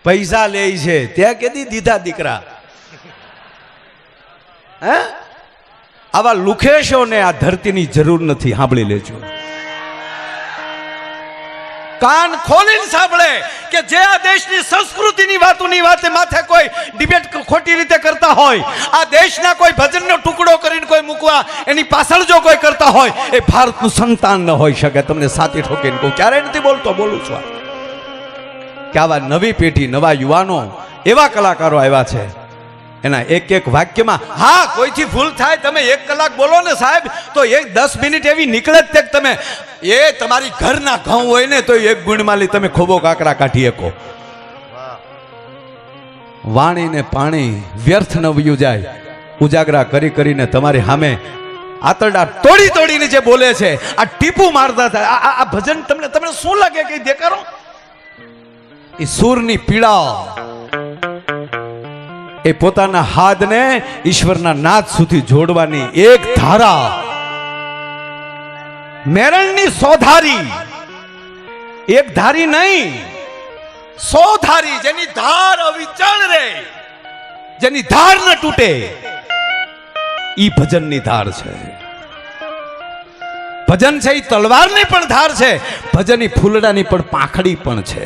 પૈસા લે છે. ત્યાં કેદી દીધા દીકરા? હે, આવા લુખેશોને આ ધરતીની જરૂર નથી. સાંભળી લેજો, કાન ખોલીને સાંભળે કે જે આ દેશની સંસ્કૃતિની વાતોની વાતે માથે કોઈ ડિબેટ ખોટી રીતે કરતા હોય, આ દેશના કોઈ ભજનનો ટુકડો કરીને કોઈ મૂકવા એની પાછળ જો કોઈ કરતા હોય, એ ભારતનું સંતાન ન હોઈ શકે. તમને સાથી ઠોકીને કહું, ક્યારેય નથી બોલતો, બોલું છું કે આવા નવી પેઢી, નવા યુવાનો, એવા કલાકારો આવ્યા છે. એના એક એક વાક્યમાં હા કોઈથી ભૂલ થાય, તમે 1 કલાક બોલો ને સાહેબ, તો 10 મિનિટ એવી નીકળે જ તે તમે એ તમારી ઘરના ઘઉં હોય ને તો 1 ગુણમાં તમે ખોબો કાકરા કાઢી શકો. વાણી ને પાણી વ્યર્થ ન વયું જાય. ઉજાગરા કરી કરીને તમારી સામે આતરડા તોડી તોડીને જે બોલે છે, આ ટીપું મારતા થાય, આ ભજન તમને શું લાગે કે દેખાડો? એ સૂરની પીડા, એ પોતાના હાથને ઈશ્વરના નાદ સુધી જોડવાની એક ધારા, મેરણની 100 ધારી, એક ધારી નહીં 100 ધારી, જેની ધાર અવિચળ રહે, જેની ધાર ન તૂટે, ઈ ભજનની ધાર છે. ભજન છે એ તલવારની પણ ધાર છે, ભજન ઈ ફૂલડાની પણ પાંખડી પણ છે.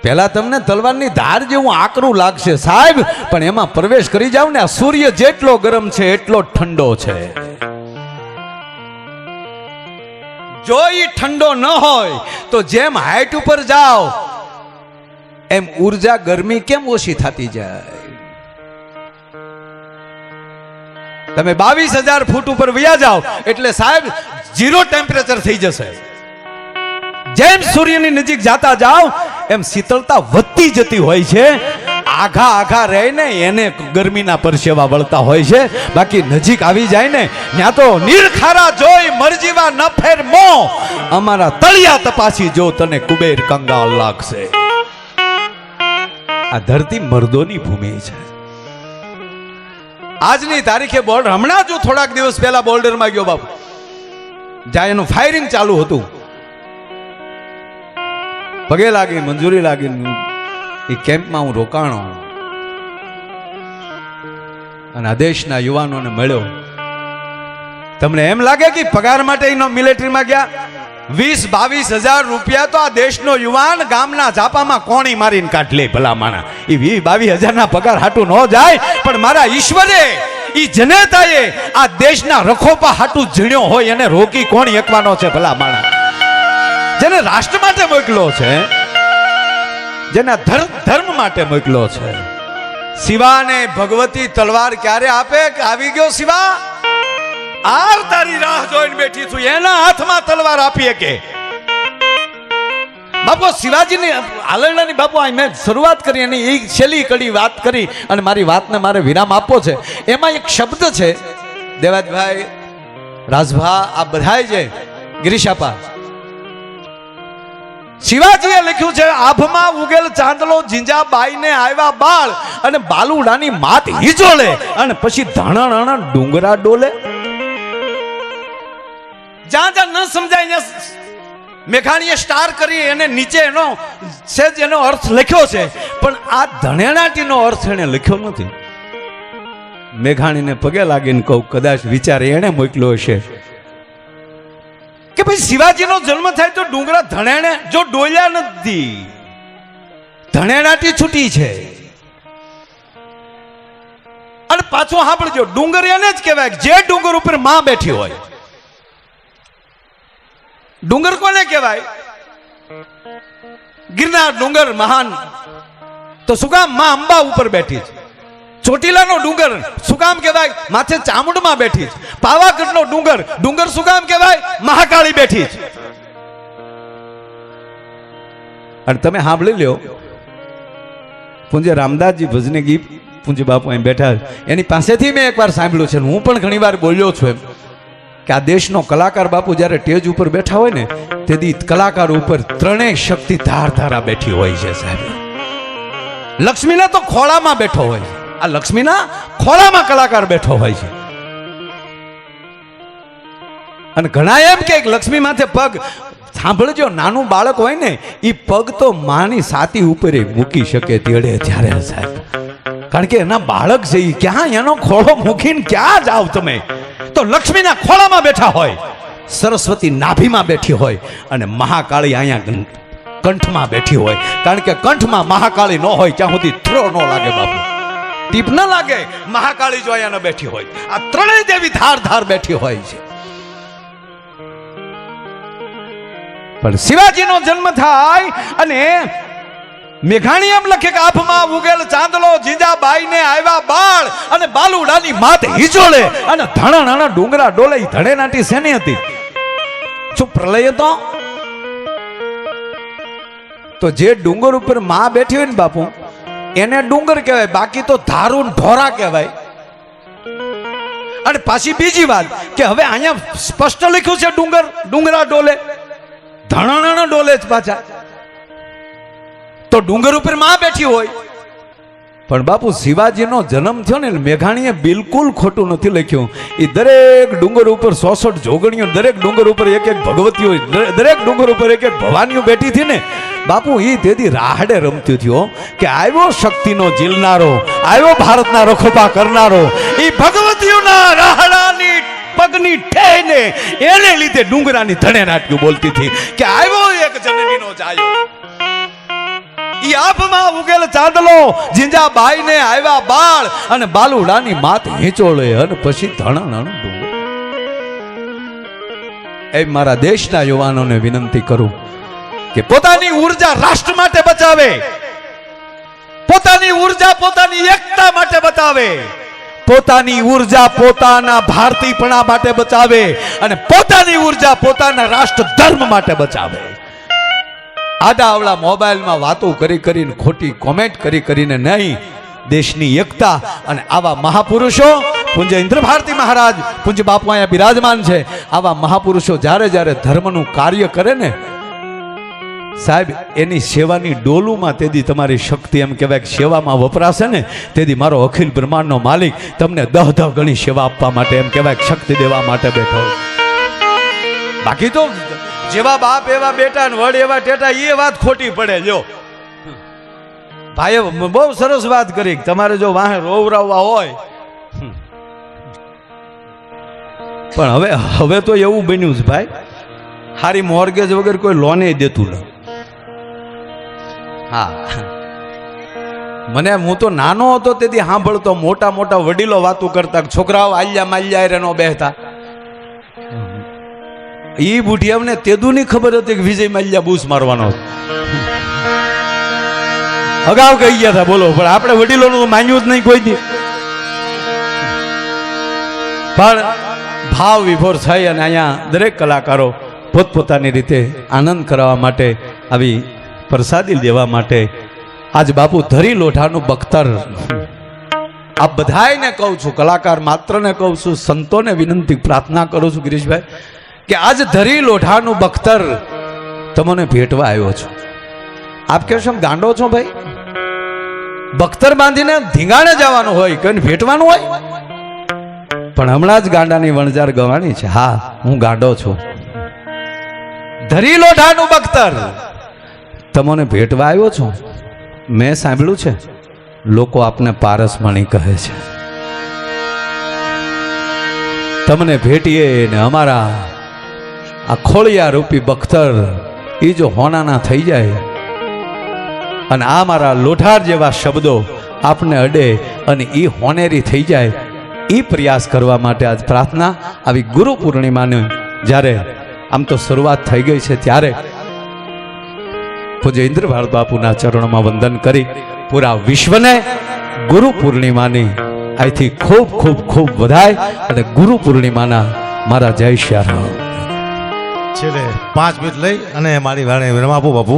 પહેલા તમને તલવારની ધાર જેવું આકરું લાગશે સાહેબ, પણ એમાં પ્રવેશ કરી જાવ ને, આ સૂર્ય જેટલો ગરમ છે એટલો ઠંડો છે. જો ઈ ઠંડો ન હોય તો જેમ હાઈટ ઉપર જાઓ એમ ઉર્જા, ગરમી કેમ ઓછી થતી જાય? તમે 22,000 ફૂટ ઉપર વયા જાઓ એટલે સાહેબ 0 ટેમ્પરેચર થઈ જશે. જેમ સૂર્યની નજીક જાતા જાઓ એમ શીતળતા વધતી જતી હોય છે. આઘા આઘા રહીને એને ગરમીના પરસેવા વળતા હોય છે, બાકી નજીક આવી જાય ને ત્યાં તો નીરખારા જોઈ મરજીવા ન ફેર મો, અમારા તળિયા તપાસી જો તને કુબેર કંગાલ લાગશે. આ ધરતી મર્દોની ભૂમિ છે. આજની તારીખે બોર્ડ, હમણાં જો થોડાક દિવસ પહેલા બોર્ડરમાં ગયો બાપુ, જ્યાં એનું ફાયરિંગ ચાલુ હતું, પગે લાગી મંજૂરી લાગી એ કેમ્પમાં હું રોકાણો અને આ દેશના યુવાનોને મળ્યો. તમને એમ લાગે કે પગાર માટે એનો મિલિટરીમાં ગયા? 20-22 હજાર રૂપિયા તો આ દેશનો યુવાન ગામના ઝાપામાં કોણી મારીને કાઢ લે. ભલા માણા, એ 20-22 હજારના પગાર હાટું ન જાય, પણ મારા ઈશ્વરે, ઈ જનેતાએ આ દેશના રખોપા હાટું ઝીણ્યો હોય એને રોકી કોણ એકવાનો છે? ભલા માણા, જેને રાષ્ટ્ર માટે મોકલ્યો છે, જેના ધર્મ માટે મોકલ્યો છે. શિવાને ભગવતી તલવાર ક્યારે આપે કે આવી ગયો શિવા, આર તારી રાહ જોઈને બેઠી છું, એના હાથમાં તલવાર આપીએ કે? બાપુ શિવાજીની આલરણાની, બાપુ આ મેં શરૂઆત કરી અને એ છેલ્લી કડી વાત કરી અને મારી વાતને મારે વિરામ આપવો છે. એમાં એક શબ્દ છે, દેવાજભાઈ, રાજભા, આ બધાય છે, ગિરીશાપા, શિવાજીએ લખ્યું છે, આભમાં ઉગેલ ચાંદલો જીંજાબાઈને આવ્યા બાળ, અને બાલુડાની માત હિજોળે, અને પછી ધાણા ડુંગરા ડોલે. જ્યાં જ્યાં ન સમજાય મેઘાણીએ સ્ટાર કરી એને નીચે એનો સેજ એનો અર્થ લખ્યો છે, પણ આ ધણેણાટીનો અર્થ એને લખ્યો નથી. મેઘાણીને પગે લાગીને કહું, કદાચ વિચાર એને મોકલ્યો હશે કે ભાઈ શિવાજીનો જન્મ થાય તો ડુંગરા ધણેણે જો ડોલ્યા નથી, ધણેણાટી છૂટી છે. અને પાછું સાંભળજો, ડુંગર એને જ કહેવાય જે ડુંગર ઉપર માં બેઠી હોય. ડુંગર કોને કહેવાય? ગિરનાર ડુંગર મહાન, તો શું કામ? માં અંબા ઉપર બેઠી છે. ચોટીલાનો ડુંગર શું કામ કહેવાય? માથે ચામુંડમાં બેઠી છે. પાવાગઢનો ડુંગર શું કામ કહેવાય? મહાકાળી બેઠી છે. અને તમે સાંભળી લ્યો, પૂજ્ય રામદાસજી ભજનગી પૂજ્ય બાપુ અહીં બેઠા, એની પાસેથી મેં એકવાર સાંભળ્યું છે, હું પણ ઘણી વાર બોલ્યો છું એમ, કે આ દેશનો કલાકાર બાપુ જ્યારે સ્ટેજ ઉપર બેઠા હોય ને, તેથી કલાકાર ઉપર ત્રણેય શક્તિ ધારા બેઠી હોય છે સાહેબ. લક્ષ્મીના તો ખોળામાં બેઠો હોય છે, આ લક્ષ્મીના ખોળામાં કલાકાર બેઠો હોય છે. અને ઘણા એમ કે લક્ષ્મી માથે પગ, સાંભળજો, નાનું બાળક હોય ને એ પગ તો માની છાતી ઉપર મૂકી શકે તેડે ત્યારે સાહેબ, કારણ કે એના બાળક છે એ ક્યાં એનો ખોળો મૂકીને ક્યાં જાવ તમે? તો લક્ષ્મીના ખોળામાં બેઠા હોય, સરસ્વતી નાભીમાં બેઠી હોય અને મહાકાળી અહીંયા કંઠમાં બેઠી હોય, કારણ કે કંઠમાં મહાકાળી ન હોય ત્યાં સુધી થ્રો ન લાગે બાપુ, ટીપ ન લાગે. મહાકાળી જો અહીંયા ન બેઠી હોય, આ ત્રણેય દેવી ધાર ધાર બેઠી હોય છે. પણ શિવાજીનો જન્મ થાય અને મેઘાણી એમ લખે કે આભમાં ઉગેલ ચાંદલો, જીજાબાઈને આવ્યા બાળ અને બાલુડાની માત હિચોળે અને ધણા નાના ડુંગરા ડોલે. ધડે નાટી શેની હતી? શું પ્રલય હતો? તો જે ડુંગર ઉપર માં બેઠી હોય ને બાપુ એને ડુંગર કહેવાય, બાકી તો ધારું ઢોરા કહેવાય. અને પાછી બીજી વાત કે હવે અહીંયા સ્પષ્ટ લખ્યું છે ડુંગરા ડોલે, ધણા નાના ડોલે જ પાછા. તો ડુંગર ઉપર માં બેઠી હોય. પણ બાપુ શિવાજીનો જન્મ થયો ને મેઘાણીએ બિલકુલ ખોટું નથી લખ્યું. એ દરેક ડુંગર ઉપર 66 જોગણીઓ, દરેક ડુંગર ઉપર એક એક ભગવતીઓ, દરેક ડુંગર ઉપર એક એક ભવાનીઓ બેઠી હતી ને બાપુ. એ તેથી રાહડે રમતું થયો કે આવ્યો શક્તિનો ઝીલનારો, આવ્યો ભારતના રખોપા કરનારો. એ ભગવતીઓના રાહડાની પગની ઠેને એને લીધે ડુંગરાની ધણે નાટ્યું બોલતી હતી કે આવ્યો એક જનનીનો જાયો. ઈ આભમાં ઉગેલ ચાંદલો, જીંજાબાઈને આવ્યા બાળ અને બાલુડાની માત હેંચોળે અને પછી ધણા નાનું ડુંગર. એ મારા દેશના યુવાનોને વિનંતી કરું કે પોતાની ઉર્જા રાષ્ટ્ર માટે બચાવે, પોતાની ઉર્જા પોતાની એકતા માટે બચાવે, પોતાની ઉર્જા પોતાના ભારતીયપણા માટે બચાવે અને પોતાની ઉર્જા પોતાના રાષ્ટ્ર ધર્મ માટે બચાવે. આડા આવડા મોબાઈલમાં વાતો કરી કરીને, ખોટી કોમેન્ટ કરી કરીને નહીં, દેશની એકતા અને આવા મહાપુરુષો, પૂજ્ય ઇન્દ્ર ભારતી મહારાજ, પૂજ્ય બાપુ અહીંયા બિરાજમાન છે, આવા મહાપુરુષો જ્યારે જ્યારે ધર્મનું કાર્ય કરે ને સાહેબ, એની સેવાની ડોલુમાં તેથી તમારી શક્તિ એમ કહેવાય કે સેવામાં વપરાશે ને તેથી મારો અખિલ બ્રહ્માંડનો માલિક તમને 10 ગણી સેવા આપવા માટે એમ કહેવાય શક્તિ દેવા માટે બેઠો. બાકી તો જેવા બાપ એવા બેટા ને વડ એવા ટેટા, એ વાત ખોટી પડે. જો ભાઈએ બહુ સરસ વાત કરી, તમારે જો વાહે રોવરાવવા હોય, પણ હવે તો એવું બન્યું છે ભાઈ, હારી મોર્ગેજ વગર કોઈ લોને દેતું ન. હા, મને હું તો નાનો હતો તેથી સાંભળતો, મોટા મોટા વડીલો વાતો કરતા, છોકરાઓ આલ્યા માલ્યા રે નો બેહતા. ઈ બુઢિયાને તેદુની ખબર હતી કે વિજય માલ્યા બૂસ મારવાનો અગાઉ કહી ગયા હતા. બોલો, પણ આપણે વડીલોનું માન્યું જ નહીં કોઈ દી. પણ ભાવ વિભોર થઈ અને અહીંયા દરેક કલાકારો પોતપોતાની રીતે આનંદ કરાવવા માટે, આવી પ્રસાદી દેવા માટે આજ બાપુ ધરી લોઢાનું બખ્તર, આ બધાને કહું છું, કલાકાર માત્રને કહું છું, સંતોને વિનંતી પ્રાર્થના કરું છું ગિરીશભાઈ કે આજ ધરી લોઢાનું બખ્તર તમને ભેટવા આવ્યો છું. આપ કહેશો ગાંડો છો ભાઈ, બખ્તર બાંધીને ધીંગાણે જવાનું હોય, કઈને ભેટવાનું હોય? પણ હમણાં જ ગાંડાની વણજાર ગવાણી છે. હા, હું ગાંડો છું. ધરી લોઢાનું બખ્તર તમને ભેટવા આવ્યો છું. મેં સાંભળ્યું છે લોકો આપને પારસમણી કહે છે. તમને ભેટીએ ને અમારા આ ખોળિયા રૂપી બખ્તર એ જો હોનાના થઈ જાય અને આ મારા લોઢાર જેવા શબ્દો આપને અડે અને એ હોનેરી થઈ જાય, એ પ્રયાસ કરવા માટે આજ પ્રાર્થના. આવી ગુરુ પૂર્ણિમાને જ્યારે આમ તો શરૂઆત થઈ ગઈ છે ત્યારે પૂજ્ય ઇન્દ્ર ભારત બાપુના ચરણોમાં વંદન કરી પૂરા વિશ્વને ગુરુ પૂર્ણિમાની અહીંથી ખૂબ ખૂબ ખૂબ વધાય અને ગુરુ પૂર્ણિમાના મારા જય શ્યારામ. છેલ્લે 5 મિનિટ લઈ અને મારી વાણે વિરામ આપું બાપુ,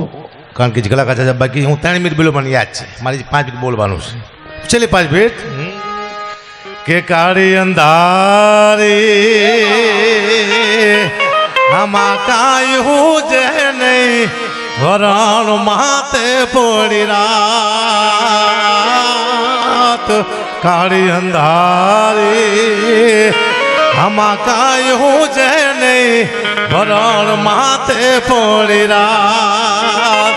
કારણ કે કલાકાર છે બાકી હું 3 મિનિટ બોલો મને યાદ છે, મારી 5 મિનિટ બોલવાનું છે. છેલ્લી 5 મિનિટ કે કાળી અંધારી આમાં કાંઈ હું જે નહીં, વરણ માતે પડી રાત, કાળી અંધારી આમાં કાંઈ હું છે નહીં ભરણ માથે પડી રાત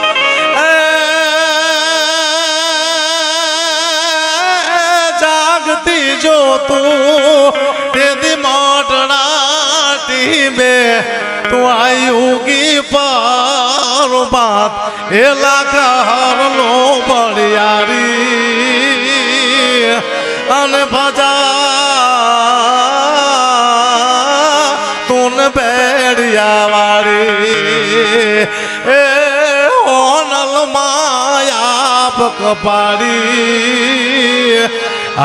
જાગતી જો તું તેથી મોટડા ટીમે તું આયુગી પર બાત એ લાખર લો બળિયારી અને ભજા તું બેડિયા વાળી એ હોનલ માયા કપાડી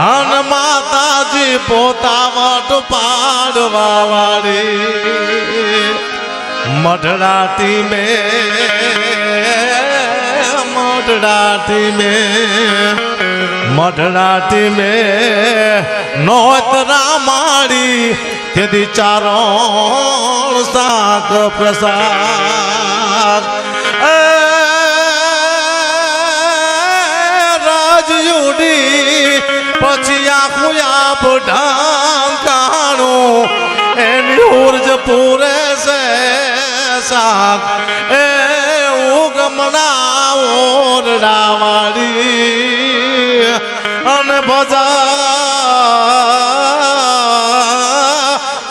અન માતાજી પોતા વટ પાડવા વાળી મઢડાતી મેં નોતરા માડી તેથી ચારણ શાક પ્રસાદ રાજયુડી પછી આખું આપ ઢાંકાણું એની ઉર્જ પૂરે છે શાક એ ઉગમણા ઓરડાવાળી અને ભજા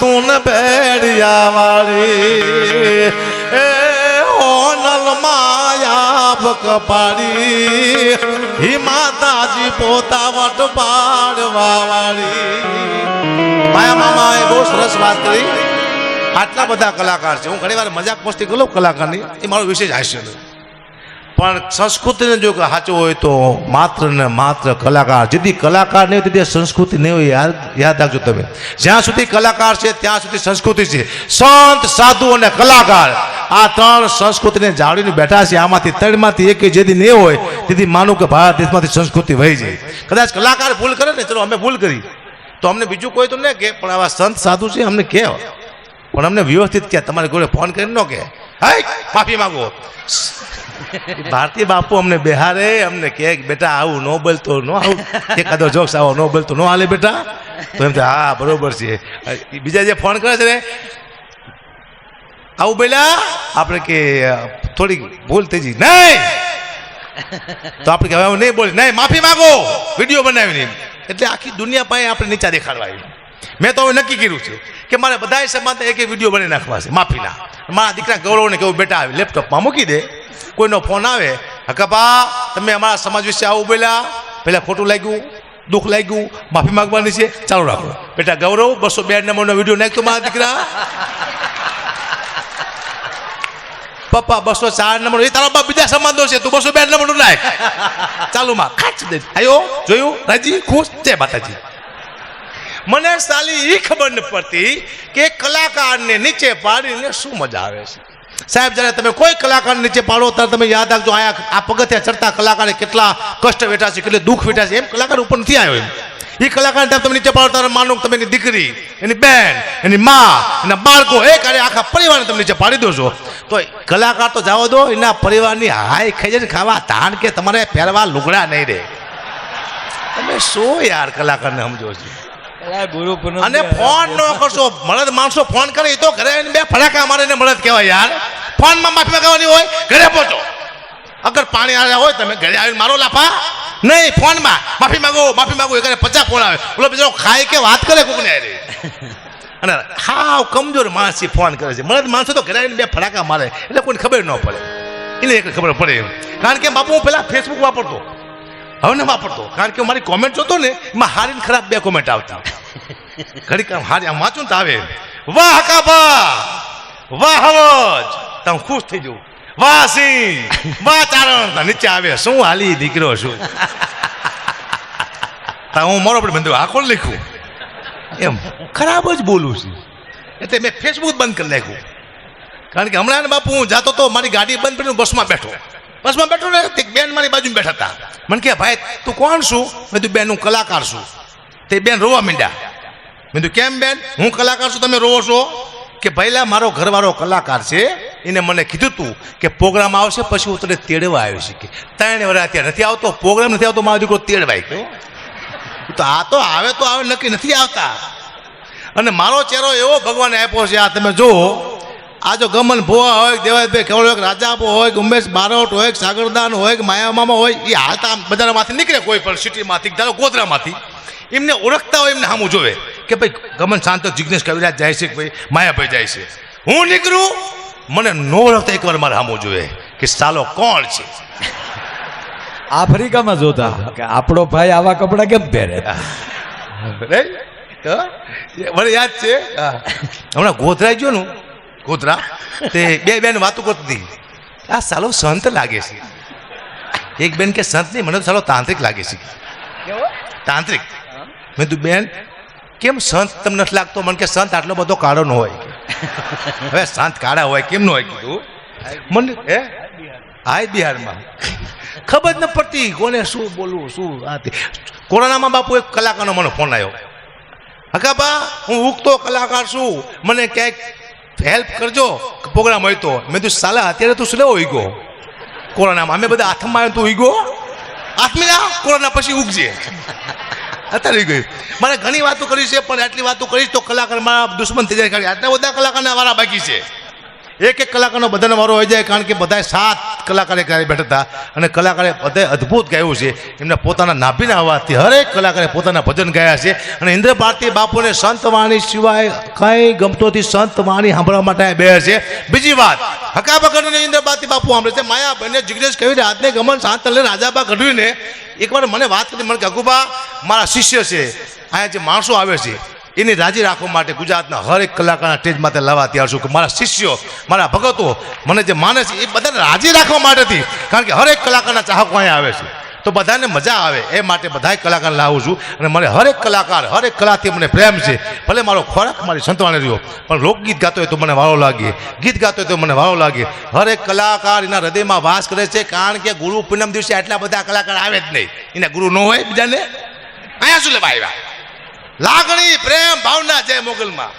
તું બેડિયા વાળી એ હોનલ માયા કપાડી હિ માતાજી પોતા વટ પાડવા વાળી માયા મામા એ બહુ સરસ વાત કરી આટલા બધા કલાકાર છે હું ઘણી વાર મજાક મસ્તી કરું કલાકારની એ મારો વિશેષ હાસ્ય નહીં પણ સંસ્કૃતિને જો સાચો હોય તો માત્ર ને માત્ર કલાકાર જેથી કલાકાર નહીં હોય તેથી સંસ્કૃતિ નહીં હોય યાદ રાખજો તમે જ્યાં સુધી કલાકાર છે ત્યાં સુધી સંસ્કૃતિ છે સંત સાધુ અને કલાકાર આ ત્રણ સંસ્કૃતિને જાળવીને બેઠા છે આમાંથી ત્રણમાંથી એક જેથી નહીં હોય તેથી માનું કે ભારત દેશમાંથી સંસ્કૃતિ વહી જાય કદાચ કલાકાર ભૂલ કરે ને ચલો અમે ભૂલ કરી તો અમને બીજું કોઈ તો નહીં કે પણ આવા સંત સાધુ છે અમને કહે પણ અમને વ્યવસ્થિત કે તમારે ઘરે ફોન કરીને ન કે હાય માફી માંગો ભારતીય બાપુ અમને બિહારે અમને કહે બેટા આવું ન બોલતો ન આવું એકાદો જોક્સ આવો ન બોલતો ન હાલે બેટા તો એમ હા બરોબર છે બીજા જે ફોન કરે છે ને આવું બોલ્યા આપણે કે થોડીક ભૂલ થઈ ગઈ નહીં તો આપણે કે હવે નહીં બોલી નહીં માફી માંગો વિડીયો બનાવીને એટલે આખી દુનિયા પાસે આપણે નીચા દેખાડવા આવી મેં તો હવે નક્કી કર્યું છે કે મારે બધા સમાન એક વિડીયો બનાવી નાખવા છે માફીના મારા દીકરા ગૌરવને કેવું બેટા આવે લેપટોપમાં મૂકી દે કોઈનો ફોન આવે હકપા તમે અમારા સમાજ વિશે આવું બોલ્યા પહેલાં ખોટું લાગ્યું દુઃખ લાગ્યું માફી માંગવાની છે ચાલુ રાખો બેટા ગૌરવ 202 નંબરનો વિડીયો નાખ્યો મારા દીકરા પપ્પા 204 નંબર એ તારા બાપ બીજા સમાજનો છે તું 202 નંબરનું નાખ ચાલુમાં ખાચ દે આયો જોયું રાજી ખુશ જય માતાજી મને સાલી એ ખબર ન પડતી કે કલાકારને નીચે પાડીને શું મજા આવે છે સાહેબ જ્યારે તમે કોઈ કલાકાર નીચે પાડો ત્યારે તમે યાદ રાખજો આ પગથિયા ચડતા કલાકારે કેટલા કષ્ટ વેઠા છે કેટલે દુઃખ વેઠા છે એમ કલાકાર ઉપર નથી આવ્યો એમ એ કલાકાર તમે નીચે પાડો ત્યારે માનો તમે એની દીકરી એની બેન એની મા એના બાળકો એક અરે આખા પરિવારને તમે નીચે પાડી દો છો તો કલાકાર તો જવા દો એના પરિવારની હાય ખાઈ ખાવા તાણ કે તમારે પહેરવા લુગડા નહીં રહે તમે શું યાર કલાકારને સમજો છો અને ફોન ન કરશો મળદ માણસો ફોન કરે એ તો ઘરે બે ફટાકા મારે ને મળદ કહેવાય યાર ફોનમાં માફી માંગવાની હોય ઘરે પહોંચો અગર પાણી આવ્યા હોય તમે ઘરે આવીને મારો લાફા નહીં ફોનમાં માફી માંગો એ ઘરે 50 ફોન આવે બોલો બીજો ખાય કે વાત કરે કોકને આવી અને હાવ કમજોર માણસ ફોન કરે છે મળદ માણસો તો ઘરે આવીને બે ફટાકા મારે એટલે કોઈને ખબર ન પડે એને એક ખબર પડે એમ કારણ કે બાપુ હું પહેલાં ફેસબુક વાપરતો હવે ને વાપરતો કારણ કે મારી કોમેન્ટ જોતો ને એમાં હારી ખરાબ 2 કોમેન્ટ આવતા ઘડી કામ હારી આમ વાંચું તો આવે વાહ કાબા વાહ હવજ તમે ખુશ થઈ જવું વાહ સિંહ વાહ ચારણ નીચે આવે શું હાલી દીકરો શું હું મારો પણ બંધ આ કોણ લખ્યું એમ ખરાબ જ બોલું છું એટલે મેં ફેસબુક બંધ કરી નાખ્યું કારણ કે હમણાં બાપુ હું જાતો તો મારી ગાડી બંધ કરીને બસમાં બેઠો ને તે બેન મારી બાજુમાં બેઠા હતા મને કે ભાઈ તું કોણ છું મેં તું બેન હું કલાકાર છું તે બેન રોવા માંડ્યા મેં તું કેમ બેન હું કલાકાર છું તમે રોવો છો કે ભાઈલા મારો ઘરવાળો કલાકાર છે એને મને કીધું તું કે પ્રોગ્રામ આવશે પછી હું તને તેડવા આવ્યો છે કે 3 વર્ષ અત્યારે નથી આવતો પ્રોગ્રામ નથી આવતો મારો દીકરો તેડવાય ગયો તો આ તો આવે નક્કી નથી આવતા અને મારો ચહેરો એવો ભગવાને આપ્યો છે. આ તમે જુઓ, આ જો ગમન ભુવા હોય, દેવાયતભાઈ કેવળ હોય, રાજાપો હોય, ઉમેશ બારોટ હોય, સાગરદાન હોય, માયામામા હોય, એ હાલતા બધામાંથી નીકળે કોઈ પણ સિટીમાંથી, ધારો ગોધરામાંથી, એમને ઓળખતા હોય, એમને સામું જોવે કે ભાઈ ગમન શાંત જિગ્નેશ કવિરાજ જાય છે કે ભાઈ માયાભાઈ જાય છે. હું નીકળું, મને ન ઓળખતા એકવાર મારે સામું જોવે કે સાલો કોણ છે. આફ્રિકામાં જોતા કે આપણો ભાઈ આવા કપડા કેમ પહેરે. મને યાદ છે હમણાં ગોધરા ગયો નું, ગોધરા તે બે બેન વાતો કરતી હતી, આ સાલો સંત લાગે છે. એક બેન કે સંત નહીં, મને તો સાલો તાંત્રિક લાગે છે. તાંત્રિક. મેં તું બેન કેમ સંત તમને નથી લાગતો? મને કે સંત આટલો બધો કાળો ન હોય. હવે સંત કાળા હોય કેમ ન હોય કીધું મને. હે હાય બિહારમાં ખબર ન પડતી કોને શું બોલવું શું. કોરોનામાં બાપુ એક કલાકારનો મને ફોન આવ્યો, હકાબા હું ઉગતો કલાકાર છું, મને ક્યાંક હેલ્પ કરજો, પ્રોગ્રામ હોય તો. મેં તું સાલા અત્યારે તું સ્લો ઉઈ ગયો કોરોનામાં, અમે બધા હાથમાં આવ્યો તું ઉઈ ગયો હાથમાં જા, કોરોના પછી ઉગજે. અત્યારે ઉઈ ગયું. મારે ઘણી વાતો કરી છે પણ આટલી વાતો કરીશ તો કલાકાર મારા દુશ્મન થઈ જાય. આટલા બધા કલાકારના વારા બાકી છે. એક એક કલાકારનો બધાનો વારો હોય જાય, કારણ કે બધાએ 7 કલાકારે ક્યારે બેઠા હતા અને કલાકારે બધાએ અદ્ભુત ગાયું છે. એમના પોતાના નાભીના અવાજથી હરેક કલાકારે પોતાના ભજન ગાયા છે. અને ઇન્દ્ર ભારતી બાપુને સંતવાણી સિવાય કંઈ ગમતોથી સંતવાણી સાંભળવા માટે બે છે. બીજી વાત, હકાબા ગઢવીને ઇન્દ્ર ભારતી બાપુ સાંભળે છે, માયાભાઈને જિગ્નેશ કવિરાજને ગમન શાંતલને રાજાબા ગઢવીને એકવાર મને વાત કરી, મને કે અગુબા મારા શિષ્ય છે, અહીંયા જે માણસો આવે છે એની રાજી રાખવા માટે ગુજરાતના હરેક કલાકારના સ્ટેજ માટે લાવવા તૈયાર છું. કે મારા શિષ્યો, મારા ભગતો મને જે માને છે એ બધાને રાજી રાખવા માટેથી, કારણ કે હરેક કલાકારના ચાહકો અહીંયા આવે છે તો બધાને મજા આવે એ માટે બધાય કલાકાર લાવું છું. અને મને હરેક કલાકાર, હરેક કલાથી મને પ્રેમ છે. ભલે મારો ખોરાક મારી સંતવાણી રહ્યો, પણ લોકગીત ગાતો હોય તો મને વારો લાગે, ગીત ગાતો હોય તો મને વારો લાગે. હરેક કલાકાર એના હૃદયમાં વાસ કરે છે, કારણ કે ગુરુ પૂનમ દિવસે આટલા બધા કલાકાર આવે જ નહીં. એના ગુરુ ન હોય બીજાને અહીંયા શું લેવા આવ્યા? લાગણી, પ્રેમ, ભાવના છે મોગલમાં.